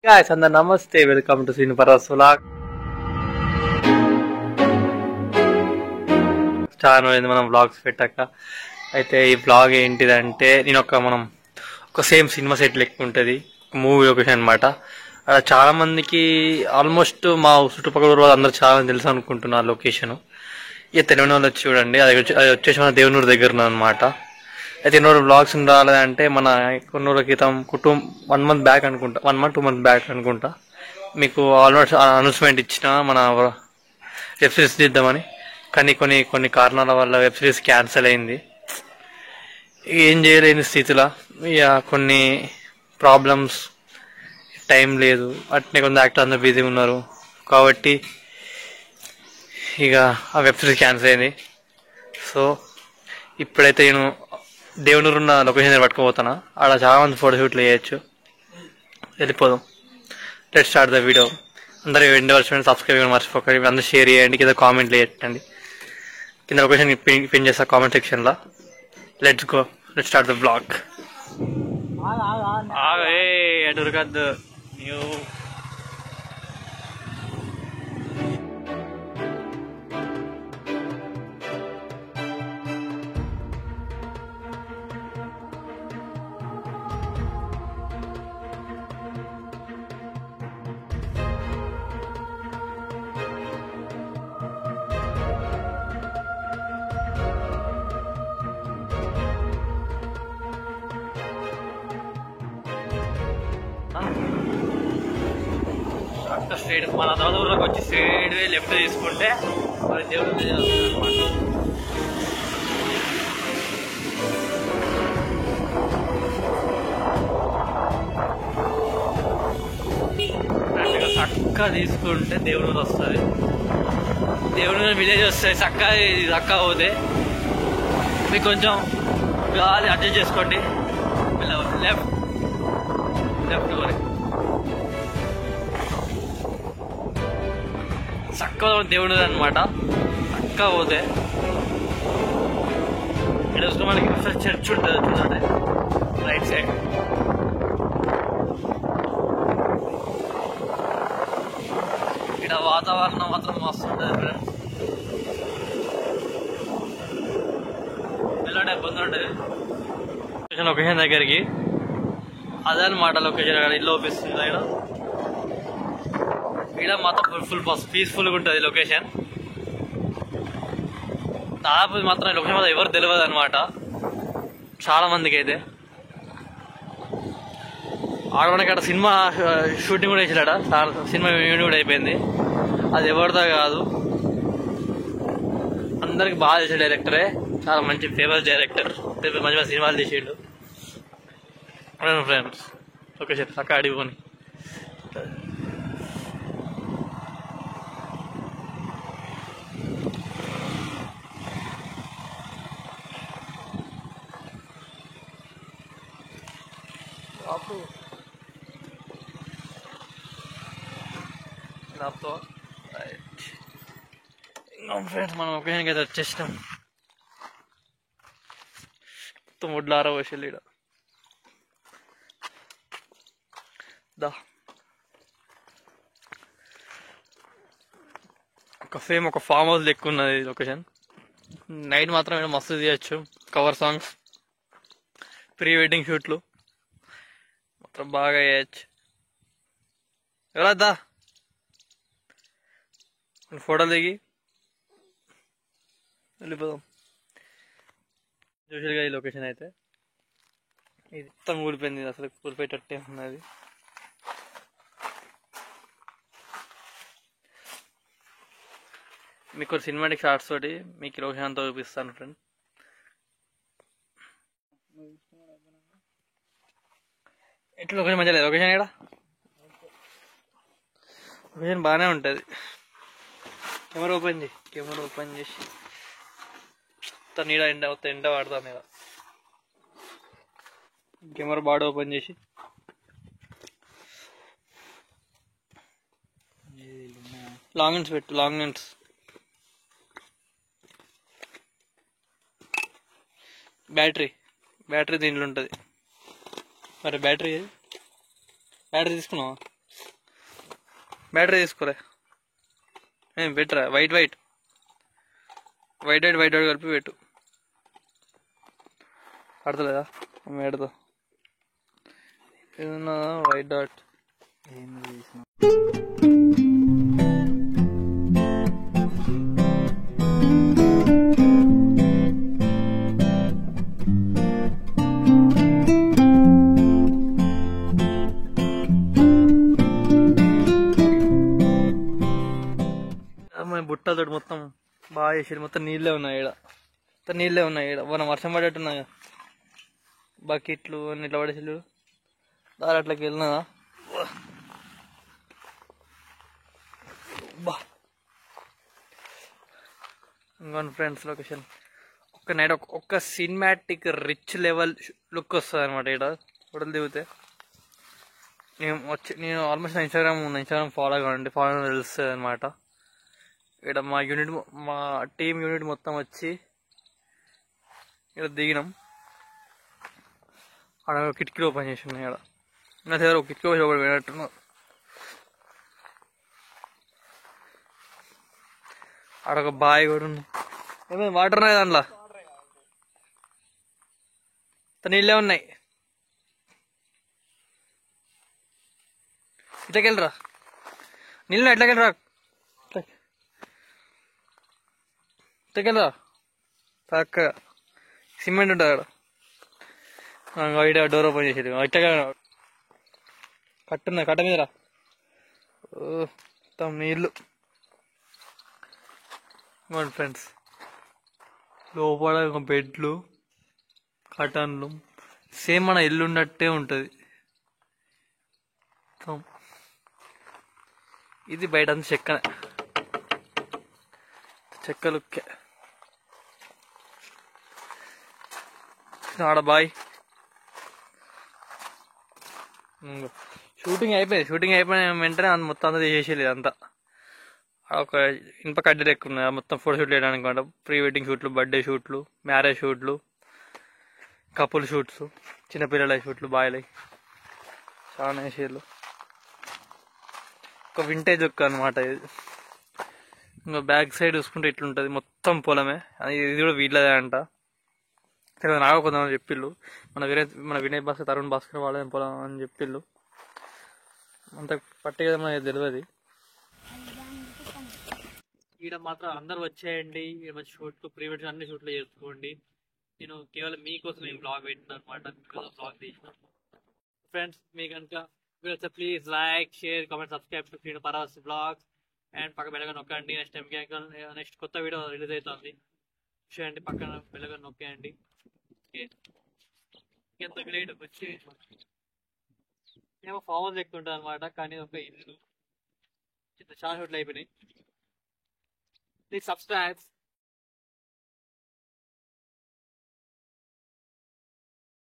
Guys, and namaste. Welcome to Srinivas Vlog. చాలా రోజులైంది మనం వ్లాగ్స్ పెట్టాక. అయితే ఈ వ్లాగ్ ఏంటిదంటే మనం ఒక సేమ్ సినిమా సెట్ లెక్క ఉంటుంది, మూవీ లొకేషన్ అనమాట. అక్కడ చాలా మందికి ఆల్మోస్ట్ మా చుట్టుపక్కల వాళ్ళు అందరూ చాలా తెలుసు అనుకుంటున్నారు లొకేషన్. ఇక తెలియని వాళ్ళు వచ్చి చూడండి. అది వచ్చేసి మన దేవునూరు దగ్గర అనమాట. అయితే ఎన్నో వ్లాగ్స్ రాలేదంటే మన కొన్ని రోజుల క్రితం 1 month బ్యాక్ అనుకుంటా, 1 month 2 months బ్యాక్ అనుకుంటా మీకు ఆల్మోస్ట్ అనౌన్స్మెంట్ ఇచ్చిన మన వెబ్ సిరీస్ తీద్దామని. కానీ కొన్ని కొన్ని కారణాల వల్ల వెబ్ సిరీస్ క్యాన్సిల్ అయింది. ఏం చేయలేని స్థితిలో ఇక కొన్ని ప్రాబ్లమ్స్, టైం లేదు, అట్నే కొంత యాక్టర్ అందరూ బిజీ ఉన్నారు కాబట్టి ఇక ఆ వెబ్ సిరీస్ క్యాన్సిల్ అయింది. సో ఇప్పుడైతే నేను దేవునూరు ఉన్న లొకేషన్ దగ్గర పట్టుకుపోతాను. అక్కడ చాలా మంది ఫోటోషూట్లు చేయొచ్చు. వెళ్ళిపోదాం. Let's start the video. అందరూ ఎండవలసి సబ్స్క్రైబ్ చేయడం మర్చిపోకండి. అందరూ షేర్ చేయండి, కింద కామెంట్లు చేయండి. కింద లొకేషన్ పిన్ చేస్తా కామెంట్ సెక్షన్లో. Let's go, let's start the blog. దొరకద్దు న్యూ స్ట్రైట్ మన దూరంలోకి వచ్చి స్ట్రైట్ వే లెఫ్ట్ తీసుకుంటే మరి దేవుడు చక్కగా తీసుకుంటే దేవుడు వస్తుంది. దేవుడు విలేజ్ వస్తుంది. చక్కగా పోతే మీకు కొంచెం గాలి అడ్జస్ట్ చేసుకోండి. లెఫ్ట్ వరకు చక్కగా దేవుడు అనమాట. చక్కగా పోతే ఇక్కడ వస్తే మనకి చర్చ్ ఉంటుంది చూడండి, రైట్ సైడ్. ఇక్కడ వాతావరణం మాత్రం మస్తు ఉంటుంది ఫ్రెండ్స్. వెళ్ళండి, ఇబ్బంది ఉంటుంది. లొకేషన్ దగ్గరికి అదే అనమాట. లొకేషన్ అక్కడ ఇల్లు ఓపిస్తుంది. ఇక్కడ మాత్రం ఫుల్ పీస్ఫుల్గా ఉంటుంది లొకేషన్. దాదాపు మాత్రం లొకేషన్ మాత్రం ఎవరు తెలియదు అనమాట చాలా మందికి. అయితే ఆడడానికి అక్కడ సినిమా షూటింగ్ కూడా వేసాడ, సినిమా యూనిట్ కూడా అయిపోయింది. అది ఎవరిదో కాదు, అందరికి బాగా చేసే డైరెక్టరే. చాలా మంచి ఫేమస్ డైరెక్టర్, మంచి మంచి సినిమాలు తీసిండు ఫ్రెండ్స్. లొకేషన్ అక్కడ అడిగిపోని ఫ్రెండ్స్. మనం ఒకేసారికి అయితే వచ్చేసినాం. మొత్తం వడ్లారా వచ్చేది ఇక్కడ. ఒక ఫామ్ హౌస్ లెక్క ఉన్నది లొకేషన్. నైట్ మాత్రం మస్తు తీయచ్చు. కవర్ సాంగ్స్, ప్రీ వెడ్డింగ్ షూట్లు మాత్రం బాగా చేయొచ్చు. ఎవరద్దా ఫోటోలు దిగి వెళ్ళిపోదాం. చూసారుగా ఈ లొకేషన్ అయితే ఇది మొత్తం కూలిపోయింది. అసలు కూలిపోయేటట్టే ఉన్నది. మీకు సినిమాటిక్ షార్ట్స్ తోటి మీకు లొకేషన్ అంతా చూపిస్తాను ఫ్రెండ్. ఎట్లా లొకేషన్ మంచిగా లేదు. లొకేషన్ ఇక్కడ లొకేషన్ బాగానే ఉంటుంది. కెమెరా ఓపెన్ చేసి నీడ ఎండ వాడతాను ఇక్కడ. కెమెరా బాడీ ఓపెన్ చేసి లాంగ్ లెన్స్ పెట్టు. లాంగ్ లెన్స్ బ్యాటరీ దీంట్లో ఉంటుంది. మరి బ్యాటరీ తీసుకున్నావా? బ్యాటరీ తీసుకోలే ఏం పెట్టరా white white white white white white కలిపి పెట్టు పడతలేదా పెడతా ఏదన్నా వైట్ డాట్ బుట్టతో మొత్తం బాగా చేసేది మొత్తం నీళ్ళే ఉన్నాయి ఈడ మొత్తం నీళ్ళే ఉన్నాయి ఈడ మనం వర్షం పడేట్టున్నాయి బకెట్లు అన్ని ఇట్లా పడేసి దారి అట్లకి వెళ్ళినదా బా ఇంకోండి ఫ్రెండ్స్ లొకేషన్ ఒక్క నైట్ ఒక్క సినిమాటిక్ రిచ్ లెవెల్ లుక్ వస్తుంది అనమాట ఇక్కడ ఫోటోలు దిగితే నేను ఆల్మోస్ట్ ఇన్స్టాగ్రామ్ ఫాలో కావండి ఫాలో తెలుస్తుంది అనమాట ఇక్కడ మా టీం యూనిట్ మొత్తం వచ్చి ఇక్కడ దిగినాం అక్కడ కిటికీలు ఓపెన్ చేసి ఉన్నాయి ఇక్కడ నా దగ్గర ఒక కిటికీ ఒకటి పోయినట్టున్నా అక్కడ ఒక బాయ్ కూడా ఉంది ఏమేమి వాటర్ ఉన్నాయి దాంట్లో నీళ్ళే ఉన్నాయి ఇట్లకెళ్ళరా నీళ్ళు ఎట్లకెళ్ళరా ఇట్లకెళ్ళరా చక్కగా సిమెంట్ ఉంటుంది అక్కడ ఇట డోర్ ఓపెన్ చేసేది ఇట్టగా కట్టున్నా కట్ట మీదరా మొత్తం నీళ్ళు ఫ్రెండ్స్ లోపల బెడ్లు కటన్లు సేమ్ మన ఇల్లు ఉన్నట్టే ఉంటుంది ఇది బయట అంతా చెక్కలుక్కే ఆడ బాయ్ షూటింగ్ అయిపోయిన వెంటనే మొత్తం అంతా తీసేసేది అంతా ఒక ఇనుప కడ్డీలు ఎక్కువ ఉన్నాయి మొత్తం ఫోటో షూట్లు వేయడానికి అనమాట ప్రీ వెడ్డింగ్ షూట్లు బర్త్డే షూట్లు మ్యారేజ్ షూట్లు కపుల్ షూట్స్ చిన్నపిల్లల షూట్లు బాయ్లై చాలా వేసేళ్ళు ఒక వింటేజ్ లుక్ అనమాట ఇది ఇంకా బ్యాక్ సైడ్ చూసుకుంటే ఇట్లుంటుంది మొత్తం పొలమే ఇది కూడా వీళ్ళదే అంట నాకు కొంతమంది చెప్పిళ్ళు మన వినయ్ భాస్కర్ తరుణ్ భాస్కర్ వాళ్ళే పొలం అని చెప్పిళ్ళు అంత పట్టిగా మనకి తెలియదు ఈడ మాత్రం అందరు వచ్చేయండి మంచి షూట్లు ప్రీ వెడ్డింగ్ అన్ని షూట్లు చేసుకోండి నేను కేవలం మీకోసం ఈ బ్లాగ్ పెట్టిన అనమాట బ్లాగ్ తీసిన ఫ్రెండ్స్ మీ కనుక please like share comment subscribe to Srinu Paras blogs and పక్క బెల్లగా నొక్కండి నెక్స్ట్ కొత్త వీడియో రిలీజ్ అవుతుంది చూడండి పక్కన బెల్లగా నొక్కేయండి ఎంత గ్రేట్ వచ్చి ఏమో ఫామ్ హౌస్ ఎక్కువ ఉంటుంది అనమాట కానీ ఒక ఇల్లు చిన్న షార్ట్ షూట్లు అయిపోయినాయి ప్లీజ్ సబ్స్క్రైబ్